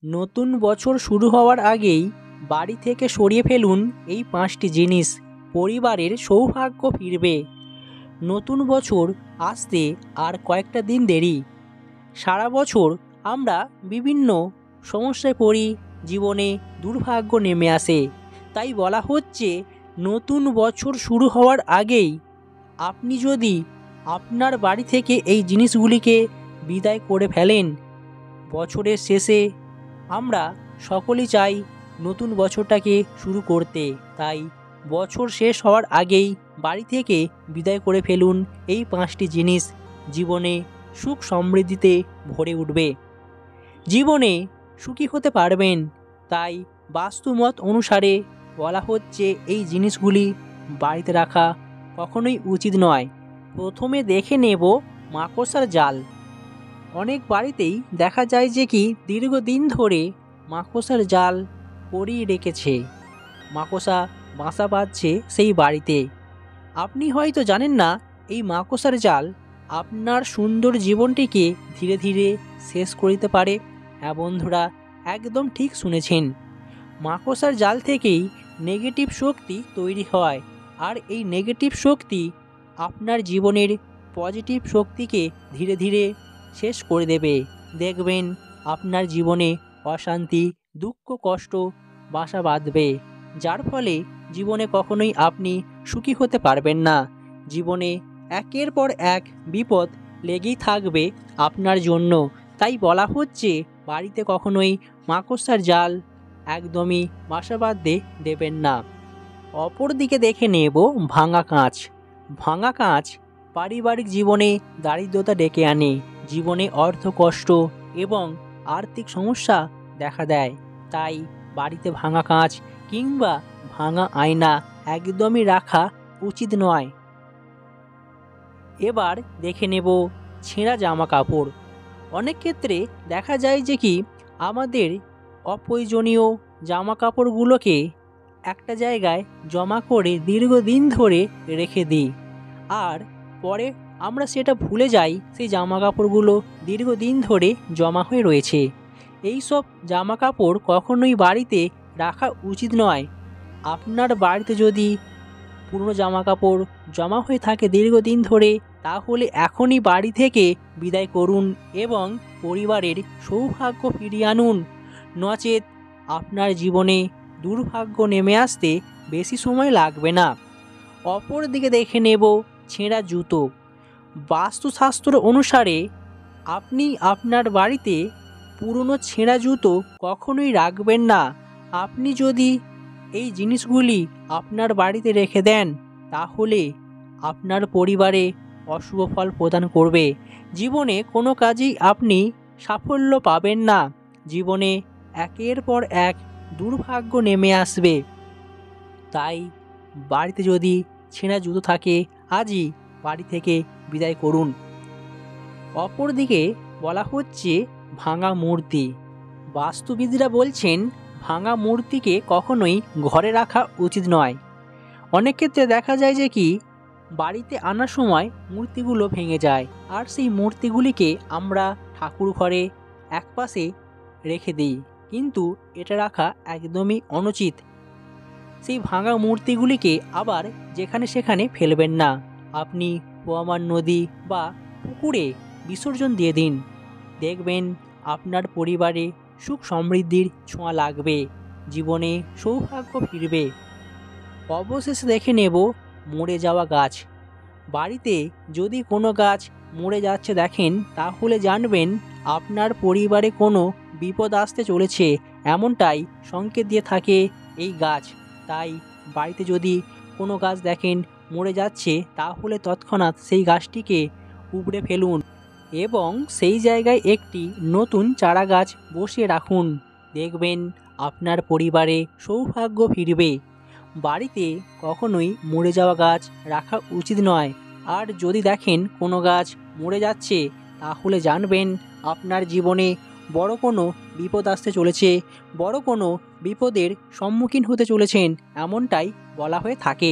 নতুন বছর শুরু হওয়ার আগেই বাড়ি থেকে সরিয়ে ফেলুন এই 5টি জিনিস। পরিবারের সৌভাগ্য ফিরবে। নতুন বছর আসতে আর কয়েকটা দিন দেরি। সারা বছর আমরা বিভিন্ন সমস্যায় পড়ি, জীবনে দুর্ভাগ্য নেমে আসে। তাই বলা হচ্ছে নতুন বছর শুরু হওয়ার আগেই আপনি যদি আপনার বাড়ি থেকে এই জিনিসগুলিকে বিদায় করে ফেলেন, বছরের শেষে আমরা সকলেই চাই নতুন বছরটাকে শুরু করতে। তাই বছর শেষ হওয়ার আগেই বাড়ি থেকে বিদায় করে ফেলুন এই 5টি জিনিস। জীবনে সুখ সমৃদ্ধিতে ভরে উঠবে, জীবনে সুখী হতে পারবেন। তাই বাস্তুমত অনুসারে বলা হচ্ছে এই জিনিসগুলি বাড়িতে রাখা কখনোই উচিত নয়। প্রথমে দেখে নেব মাকড়সার জাল। অনেক বাড়িতেই দেখা যায় যে কি দীর্ঘদিন ধরে মাকড়সার জাল পরিয়ে রেখেছে, মাকড়সা বাসা বাঁধছে সেই বাড়িতে। আপনি হয়তো জানেন না এই মাকড়সার জাল আপনার সুন্দর জীবনটিকে ধীরে ধীরে শেষ করে দিতে পারে। হ্যাঁ বন্ধুরা, একদম ঠিক শুনেছেন। মাকড়সার জাল থেকেই নেগেটিভ শক্তি তৈরি হয়, আর এই নেগেটিভ শক্তি আপনার জীবনের পজিটিভ শক্তিকে ধীরে ধীরে শেষ করে দেবে। দেখবেন আপনার জীবনে অশান্তি, দুঃখ, কষ্ট বাসা বাঁধবে, যার ফলে জীবনে কখনোই আপনি সুখী হতে পারবেন না। জীবনে একের পর এক বিপদ লেগেই থাকবে আপনার জন্য। তাই বলা হচ্ছে বাড়িতে কখনোই মাকড়সার জাল একদমই বাসা বাঁধতে দেবেন না। অপর দিকে দেখে নেব ভাঙা কাঁচ। ভাঙা কাঁচ পারিবারিক জীবনে দারিদ্রতা ডেকে আনে, জীবনে অর্থ কষ্ট এবং আর্থিক সমস্যা দেখা দেয়। তাই বাড়িতে ভাঙা কাঁচ কিংবা ভাঙা আয়না একদমই রাখা উচিত নয়। এবার দেখে নেব ছেঁড়া জামা কাপড়। অনেক ক্ষেত্রে দেখা যায় যে কি আমাদের অপ্রয়োজনীয় জামা কাপড়গুলোকে একটা জায়গায় জমা করে দীর্ঘদিন ধরে রেখে দিই, আর পরে আমরা সেটা ভুলে যাই সেই জামা কাপড়গুলো দীর্ঘদিন ধরে জমা হয়ে রয়েছে। এই সব জামা কাপড় কখনোই বাড়িতে রাখা উচিত নয়। আপনার বাড়িতে যদি পুরনো জামা কাপড় জমা হয়ে থাকে দীর্ঘদিন ধরে, তাহলে এখনই বাড়ি থেকে বিদায় করুন এবং পরিবারের সৌভাগ্য ফিরিয়ে আনুন। নচেত আপনার জীবনে দুর্ভাগ্য নেমে আসতে বেশি সময় লাগবে না। অপর দিকে দেখে নেব ছেঁড়া জুতো। বাস্তুশাস্ত্র অনুসারে আপনি আপনার বাড়িতে পুরনো ছেঁড়া জুতো কখনোই রাখবেন না। আপনি যদি এই জিনিসগুলি আপনার বাড়িতে রেখে দেন, তাহলে আপনার পরিবারে অশুভ ফল প্রদান করবে। জীবনে কোনো কাজেই আপনি সাফল্য পাবেন না। জীবনে একের পর এক দুর্ভাগ্য নেমে আসবে। তাই বাড়িতে যদি ছেঁড়া জুতো থাকে, আজই বাড়ি থেকে বিদায় করুন। অপরদিকে বলা হচ্ছে ভাঙা মূর্তি। বাস্তুবিদরা বলছেন ভাঙা মূর্তিকে কখনোই ঘরে রাখা উচিত নয়। অনেক ক্ষেত্রে দেখা যায় যে কি বাড়িতে আনার সময় মূর্তিগুলো ভেঙে যায়, আর সেই মূর্তিগুলিকে আমরা ঠাকুর ঘরে একপাশে রেখে দিই, কিন্তু এটা রাখা একদমই অনুচিত। সেই ভাঙা মূর্তিগুলিকে আবার যেখানে সেখানে ফেলবেন না। আপনি পোয়ামার নদী বা পুকুরে বিসর্জন দিয়ে দিন। দেখবেন আপনার পরিবারে সুখ সমৃদ্ধির ছোঁয়া লাগবে, জীবনে সৌভাগ্য ফিরবে। অবশেষে দেখে নেব মরে যাওয়া গাছ। বাড়িতে যদি কোনো গাছ মরে যাচ্ছে দেখেন, তাহলে জানবেন আপনার পরিবারে কোনো বিপদ আসতে চলেছে, এমনটাই সংকেত দিয়ে থাকে এই গাছ। তাই বাড়িতে যদি কোনো গাছ দেখেন মরে যাচ্ছে, তাহলে তৎক্ষণাৎ সেই গাছটিকে উপড়ে ফেলুন এবং সেই জায়গায় একটি নতুন চারা গাছ বসিয়ে রাখুন। দেখবেন আপনার পরিবারে সৌভাগ্য ফিরবে। বাড়িতে কখনোই মরে যাওয়া গাছ রাখা উচিত নয়। আর যদি দেখেন কোনো গাছ মরে যাচ্ছে, তাহলে জানবেন আপনার জীবনে বড় কোনো বিপদ আসতে চলেছে, বড় কোনো বিপদের সম্মুখীন হতে চলেছেন, এমনটাই বলা হয়ে থাকে।